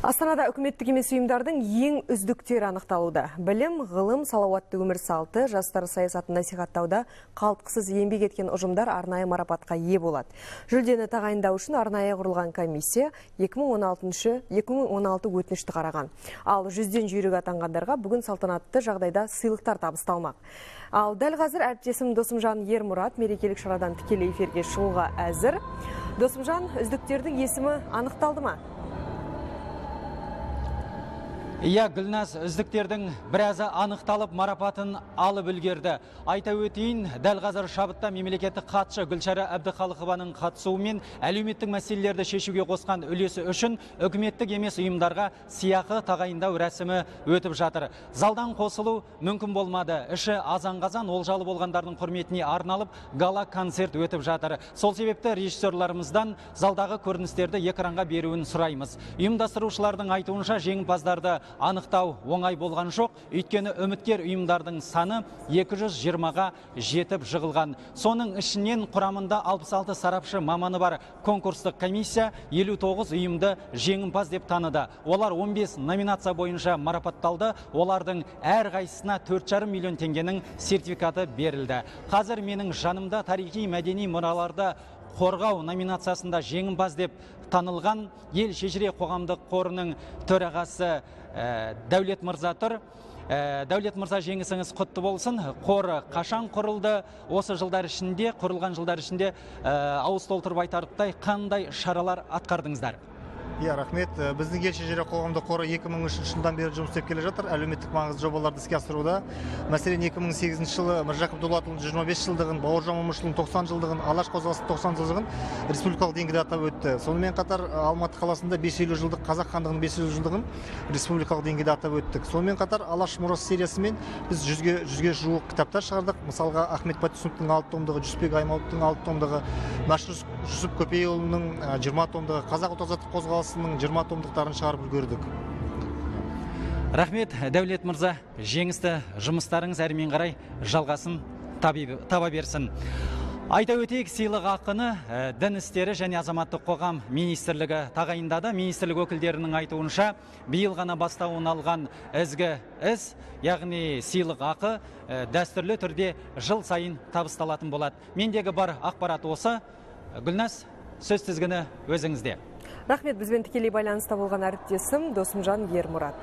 Астанада үкіметтік емес ұйымдардың ең үздіктері анықталуда. Білім, ғылым, салауатты өмір салты, жастар саясатын насихаттауда қалтқысыз еңбек еткен ұжымдар арнайы марапатқа ие болады. Жүлдені тағайындау үшін арнайы құрылған комиссия 2016 өтінішті қараған. Ал 100-ден жүйрік атанғандарға бүгін салтанатты жағдайда сыйлықтар табысталмақ. Ал дәл қазір әріптесім Досымжан Ермұрат мерекелік шарадан тікелей эфирге шығуға әзір. Досымжан, үздіктердің есімі анықталды ма? Иә, Гүлназ, үздіктердің біразы анықталып марапатын алып үлгерді. Айта өтейін, дәл қазір шабытта мемлекеттік хатшы Гүлшара Әбдіхалықованың қатысуымен әлеуметтік мәселелерді шешуге қосқан үлесі үшін үкіметтік емес ұйымдарға сыйақы тағайындау рәсімі өтіп жатыр. Залдан қосылу мүмкін болмады. Іші азан-қазан олжалы болғандардың құрметіне арналып гала-концерт өтіп жатыр. Сол себепті режиссерларымыздан залдағы көріністерді экранға беруін сұраймыз. Ұйымдастырушылардың айтуынша жеңімпаздарды анықтау оңай болған жоқ, өйткені үміткер ұйымдардың саны 220-ға жетіп жығылған. Соның ішінен құрамында 66 сарапшы маманы бар конкурстық комиссия 59 ұйымды жеңімпаз деп таныды. Олар 15 номинация бойынша марапатталды. Олардың әр қайсысына 4,5 миллион теңгенің сертификаты берілді. Қазір менің жанымда тарихи мәдени мұраларды қорғау номинациясында жеңімпаз деп танылған ел шежіре қоғамдық қорының төрағасы Дәулет Мырза тұр. Дәулет Мырза, жеңісіңіз құтты болсын. Қор қашан құрылды? Осы жылдар ішінде, құрылған жылдар ішінде ауыз толтырып айтарлықтай қандай шаралар атқардыңыздар? Иә, рахмет. Біздің ел шежіре қоғамдық қоры 2003 жылдан бері жұмыс істеп келе жатыр. Әлеуметтік маңызды жобаларды іске асыруда. Мәселен, 2008 жылы Міржақып Дулатұлының 25 жылдығын, Бауыржан Момышұлының 90 жылдығын, Алаш қозғалысының 90 жылдығын республикалық деңгейде атап өтті. Сонымен қатар Алматы қаласында 550 жылдық, Қазақ хандығының 500 жылдығын республикалық деңгейде атап өттік. Сонымен қатар Алаш мұрасы сериясымен біз 100-ге жуық кітаптар шығардық. Мысалға, Ахмет Байтұрсыновтың 6 томдығы, Жүсіпбек Аймауытовтың 6 томдығы, Мәшһүр Жүсіп Көпейұлының 20 томдығы, Қазақ ұлт азаттық қозғалысының 20 томдықтарын шығарып үлгердік. Рахмет, Дәулет Мырза, жеңісті жұмыстарыңыз әрмен қарай жалғасын таба берсін. Айта өтейік, сыйлық ақыны дін істері және азаматтық қоғам министрлігі тағайындады. Министрлік өкілдерінің айтуынша, биыл ғана бастауын алған ізгі іс, яғни сыйлық ақы дәстүрлі түрде жыл сайын табысталатын болады. Мендегі бар ақпарат осы. Гүлназ, сөз тізгіні өзіңізде. Рахмет, бізбен тікелей байланыста болған әріптесім Досымжан Ермұрат.